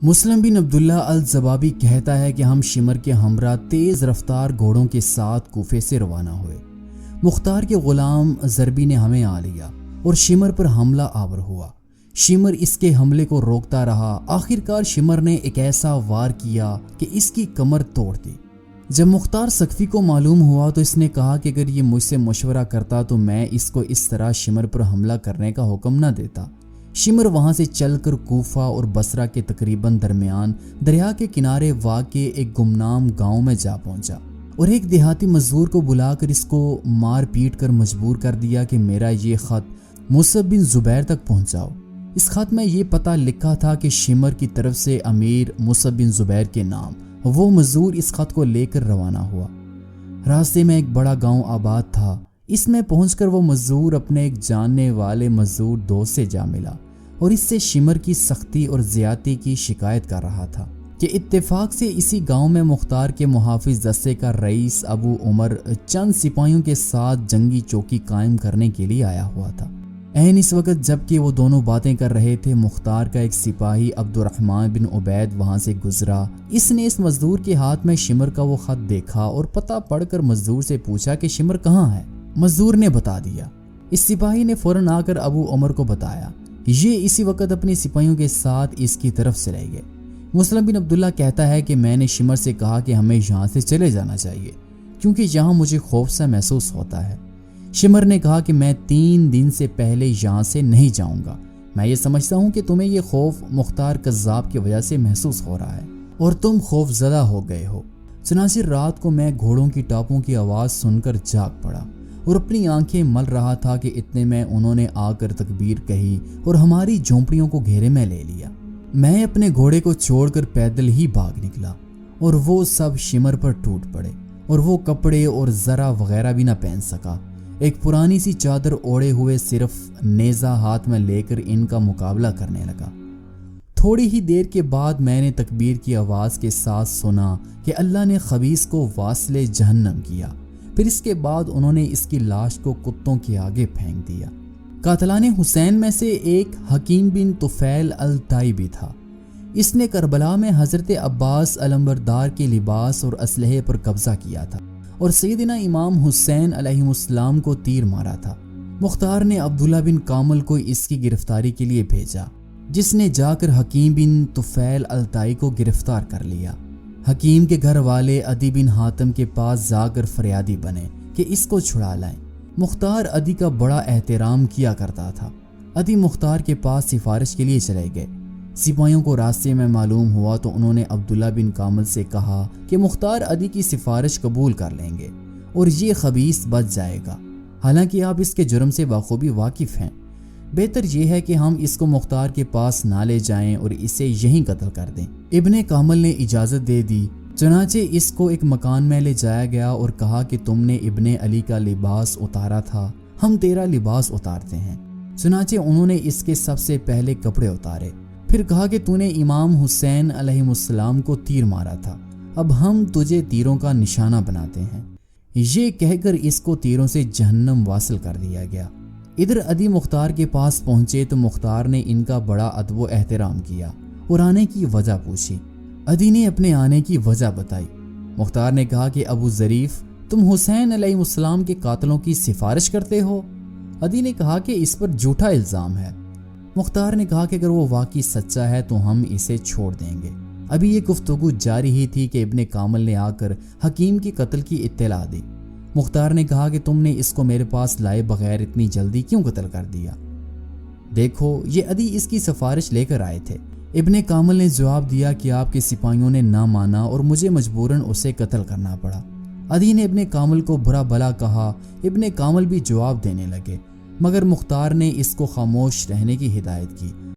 مسلم بن عبداللہ الزبابی کہتا ہے کہ ہم شمر کے ہمراہ تیز رفتار گھوڑوں کے ساتھ کوفے سے روانہ ہوئے۔ مختار کے غلام زربی نے ہمیں آ لیا اور شمر پر حملہ آور ہوا۔ شمر اس کے حملے کو روکتا رہا۔ آخرکار شمر نے ایک ایسا وار کیا کہ اس کی کمر توڑ دی۔ جب مختار سقفی کو معلوم ہوا تو اس نے کہا کہ اگر یہ مجھ سے مشورہ کرتا تو میں اس کو اس طرح شمر پر حملہ کرنے کا حکم نہ دیتا۔ شمر وہاں سے چل کر کوفہ اور بصرہ کے تقریباً درمیان دریا کے کنارے واقع ایک گمنام گاؤں میں جا پہنچا اور ایک دیہاتی مزدور کو بلا کر اس کو مار پیٹ کر مجبور کر دیا کہ میرا یہ خط مصعب بن زبیر تک پہنچاؤ۔ اس خط میں یہ پتہ لکھا تھا کہ شمر کی طرف سے امیر مصعب بن زبیر کے نام۔ وہ مزدور اس خط کو لے کر روانہ ہوا۔ راستے میں ایک بڑا گاؤں آباد تھا۔ اس میں پہنچ کر وہ مزدور اپنے ایک جاننے والے مزدور دوست سے جا ملا اور اس سے شمر کی سختی اور زیادتی کی شکایت کر رہا تھا کہ اتفاق سے اسی گاؤں میں مختار کے محافظ دستے کا رئیس ابو عمر چند سپاہیوں کے ساتھ جنگی چوکی قائم کرنے کے لیے آیا ہوا تھا۔ اس وقت جب کہ وہ دونوں باتیں کر رہے تھے، مختار کا ایک سپاہی عبد الرحمن بن عبید وہاں سے گزرا۔ اس نے اس مزدور کے ہاتھ میں شمر کا وہ خط دیکھا اور پتہ پڑھ کر مزدور سے پوچھا کہ شمر کہاں ہے۔ مزدور نے بتا دیا۔ اس سپاہی نے فوراً آ کر ابو عمر کو بتایا۔ یہ اسی وقت اپنے سپاہیوں کے ساتھ اس کی طرف سے لے گئے۔ مسلم بن عبداللہ کہتا ہے کہ میں نے شمر سے کہا کہ ہمیں یہاں سے چلے جانا چاہیے کیونکہ یہاں مجھے خوف سا محسوس ہوتا ہے۔ شمر نے کہا کہ میں 3 دن سے پہلے یہاں سے نہیں جاؤں گا۔ میں یہ سمجھتا ہوں کہ تمہیں یہ خوف مختار کذاب کی وجہ سے محسوس ہو رہا ہے اور تم خوف زدہ ہو گئے ہو۔ چنانچہ رات کو میں گھوڑوں کی ٹاپوں کی آواز سن کر جاگ پڑا اور اپنی آنکھیں مل رہا تھا کہ اتنے میں انہوں نے آ کر تکبیر کہی اور ہماری جھونپڑیوں کو گھیرے میں لے لیا۔ میں اپنے گھوڑے کو چھوڑ کر پیدل ہی بھاگ نکلا اور وہ سب شمر پر ٹوٹ پڑے اور وہ کپڑے اور زرہ وغیرہ بھی نہ پہن سکا۔ ایک پرانی سی چادر اوڑے ہوئے صرف نیزہ ہاتھ میں لے کر ان کا مقابلہ کرنے لگا۔ تھوڑی ہی دیر کے بعد میں نے تکبیر کی آواز کے ساتھ سنا کہ اللہ نے خبیث کو واصل جہنم کیا۔ پھر اس کے بعد انہوں نے اس کی لاش کو کتوں کے آگے پھینک دیا۔ قاتلان حسین میں سے ایک حکیم بن طفیل الطائی بھی تھا۔ اس نے کربلا میں حضرت عباس علمبردار کے لباس اور اسلحے پر قبضہ کیا تھا اور سیدنا امام حسین علیہ السلام کو تیر مارا تھا۔ مختار نے عبداللہ بن کامل کو اس کی گرفتاری کے لیے بھیجا، جس نے جا کر حکیم بن طفیل الطائی کو گرفتار کر لیا۔ حکیم کے گھر والے عدی بن حاتم کے پاس جا کر فریادی بنے کہ اس کو چھڑا لائیں۔ مختار عدی کا بڑا احترام کیا کرتا تھا۔ عدی مختار کے پاس سفارش کے لیے چلے گئے۔ سپاہیوں کو راستے میں معلوم ہوا تو انہوں نے عبداللہ بن کامل سے کہا کہ مختار عدی کی سفارش قبول کر لیں گے اور یہ خبیث بچ جائے گا، حالانکہ آپ اس کے جرم سے بخوبی واقف ہیں۔ بہتر یہ ہے کہ ہم اس کو مختار کے پاس نہ لے جائیں اور اسے یہیں قتل کر دیں۔ ابن کامل نے اجازت دے دی۔ چنانچہ اس کو ایک مکان میں لے جایا گیا اور کہا کہ تم نے ابن علی کا لباس اتارا تھا، ہم تیرا لباس اتارتے ہیں۔ چنانچہ انہوں نے اس کے سب سے پہلے کپڑے اتارے، پھر کہا کہ تو نے امام حسین علیہ السلام کو تیر مارا تھا، اب ہم تجھے تیروں کا نشانہ بناتے ہیں۔ یہ کہہ کر اس کو تیروں سے جہنم واصل کر دیا گیا۔ ادھر عدی مختار کے پاس پہنچے تو مختار نے ان کا بڑا ادب و احترام کیا اور آنے کی وجہ پوچھی۔ عدی نے اپنے آنے کی وجہ بتائی۔ مختار نے کہا کہ ابو ظریف، تم حسین علیہ السلام کے قاتلوں کی سفارش کرتے ہو؟ عدی نے کہا کہ اس پر جھوٹا الزام ہے۔ مختار نے کہا کہ اگر وہ واقعی سچا ہے تو ہم اسے چھوڑ دیں گے۔ ابھی یہ گفتگو جاری ہی تھی کہ ابن کامل نے آ کر حکیم کی قتل کی اطلاع دی۔ مختار نے کہا کہ تم نے اس کو میرے پاس لائے بغیر اتنی جلدی کیوں قتل کر دیا؟ دیکھو، یہ عدی اس کی سفارش لے کر آئے تھے۔ ابن کامل نے جواب دیا کہ آپ کے سپاہیوں نے نہ مانا اور مجھے مجبوراً اسے قتل کرنا پڑا۔ عدی نے ابن کامل کو برا بھلا کہا۔ ابن کامل بھی جواب دینے لگے، مگر مختار نے اس کو خاموش رہنے کی ہدایت کی۔